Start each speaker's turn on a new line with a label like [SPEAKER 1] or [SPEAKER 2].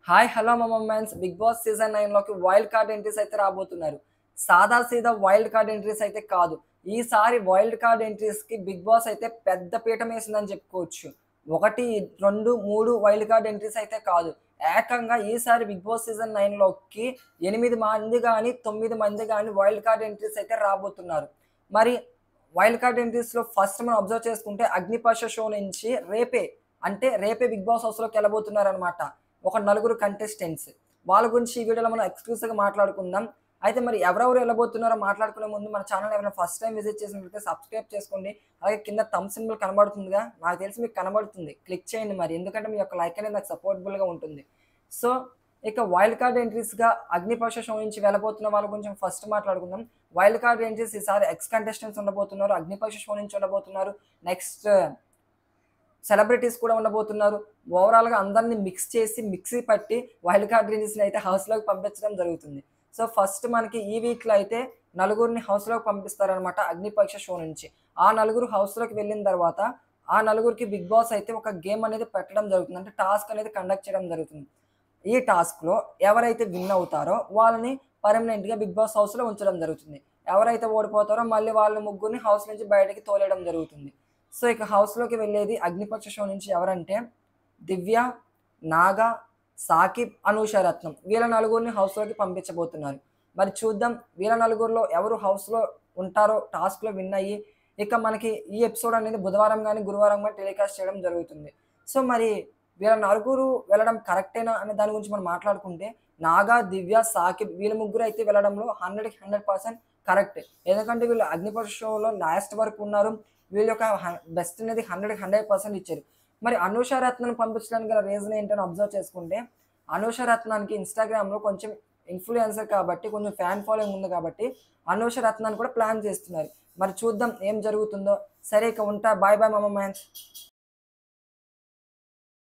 [SPEAKER 1] Hi hello మమ్మన్స్ big boss season 9 లోకి wild card entries అయితే రాబోతున్నారు. సాదా సీదా వైల్డ్ కార్డ్ ఎంట్రీస్ అయితే కాదు. ఈసారి వైల్డ్ కార్డ్ ఎంట్రీస్ కి బిగ్ బాస్ అయితే పెద్ద పీఠం వేసిందని చెప్పుకోవచ్చు. 1, 2, 3 వైల్డ్ కార్డ్ ఎంట్రీస్ అయితే కాదు. ఏకంగా ఈసారి బిగ్ బాస్ సీజన్ 9 లోకి 8 మంది గాని 9 మంది గాని వైల్డ్ కార్డ్ ఎంట్రీస్ అయితే రాబోతున్నారు. మరి వైల్డ్ కార్డ్ ఎంట్రీస్ లో ఫస్ట్ మనం అబ్జర్వ్ చేసుకుంటే అగ్నిపక్ష షో నుంచి రేపే బిగ్ బాస్ హౌస్ లోకి వెళ్ళబోతున్నారు అనమాట. ఒక నలుగురు కంటెస్టెంట్స్. వాళ్ళ గురించి ఈ వీడియోలో మనం ఎక్స్క్లూసివ్‌గా మాట్లాడుకుందాం. అయితే మరి ఎవరెవరు ఎళ్ళబోతున్నారో మాట్లాడుకునే ముందు మన ఛానల్ ఎవరైనా ఫస్ట్ టైమ్ విజిట్ చేసినట్లయితే సబ్స్క్రైబ్ చేసుకోండి. అలాగే కింద థంబ్ సింబల్ కనబడుతుందిగా, నాకు తెలిసి మీకు కనబడుతుంది. క్లిక్ చేయండి మరి. ఎందుకంటే మీ యొక్క లైక్ అనేది నాకు సపోర్టబుల్‌గా ఉంటుంది. సో, ఇక వైల్డ్ కార్డ్ ఎంట్రీస్‌గా అగ్నిపక్ష షో నుంచి వెళ్ళబోతున్న వాళ్ళ గురించి ఫస్ట్ మాట్లాడుకుందాం. వైల్డ్ కార్డ్ ఎంట్రీస్ ఈసారి ఎక్స్ కంటెస్టెంట్స్ ఉండబోతున్నారు. అగ్నిపక్ష షో నుంచి ఉండబోతున్నారు. నెక్స్ట్ సెలబ్రిటీస్ కూడా ఉండబోతున్నారు. ఓవరాల్‌గా అందరిని మిక్స్ చేసి మిక్సీ పట్టి వైల్డ్ కార్డ్ రిలీజ్‌ని అయితే హౌస్‌లోకి పంపించడం జరుగుతుంది. సో, ఫస్ట్ మనకి ఈ వీక్‌లో అయితే నలుగురిని హౌస్‌లోకి పంపిస్తారనమాట అగ్నిపరీక్ష షో నుంచి. ఆ నలుగురు హౌస్‌లోకి వెళ్ళిన తర్వాత ఆ నలుగురికి బిగ్ బాస్ అయితే ఒక గేమ్ అనేది పెట్టడం జరుగుతుంది. అంటే టాస్క్ అనేది కండక్ట్ చేయడం జరుగుతుంది. ఈ టాస్క్‌లో ఎవరైతే విన్ అవుతారో వాళ్ళని పర్మనెంట్‌గా బిగ్ బాస్ హౌస్‌లో ఉంచడం జరుగుతుంది. ఎవరైతే ఓడిపోతారో మళ్ళీ వాళ్ళ ముగ్గురిని హౌస్ నుంచి బయటకి తోలేయడం జరుగుతుంది. సో, ఇక హౌస్‌లోకి వెళ్ళేది అగ్నిపక్ష షో నుంచి ఎవరంటే దివ్య, నాగ, సాకిబ్, అనూష రత్నం. వీళ్ళ నలుగురిని హౌస్‌లోకి పంపించబోతున్నారు. మరి చూద్దాం వీళ్ళ నలుగురిలో ఎవరు హౌస్‌లో ఉంటారో టాస్క్‌లో విన్ అయ్యి, ఇక మనకి ఈ ఎపిసోడ్ అనేది బుధవారం గాని, గురువారం గాని టెలికాస్ట్ చేయడం జరుగుతుంది. సో, మరి వీళ్ళ నలుగురు వెళ్ళడం కరెక్టేనా అనే దాని గురించి మనం మాట్లాడుకుంటే, నాగ, దివ్య, సాకిబ్ వీళ్ళ ముగ్గురు అయితే వెళ్ళడంలో 100కి 100% కరెక్ట్. ఎందుకంటే వీళ్ళు అగ్నిపక్ష షోలో లాస్ట్ వరకు ఉన్నారు. వీళ్ళ యొక్క బెస్ట్ అనేది 100కి 100% ఇచ్చారు. మరి అనూష రత్నాన్ని పంపించడానికి గల రీజన్ ఏంటని అబ్జర్వ్ చేసుకుంటే, అనూష రత్నానికి ఇన్‌స్టాగ్రామ్‌లో కొంచెం ఇన్‌ఫ్లుయెన్సర్ కాబట్టి, కొంచెం ఫ్యాన్ ఫాలోయింగ్ ఉంది కాబట్టి, అనూష రత్నాన్ని కూడా ప్లాన్ చేస్తున్నారు. మరి చూద్దాం ఏం జరుగుతుందో. సరే ఇక ఉంటా. బాయ్ బాయ్ మమ్మ మ్యాన్స్.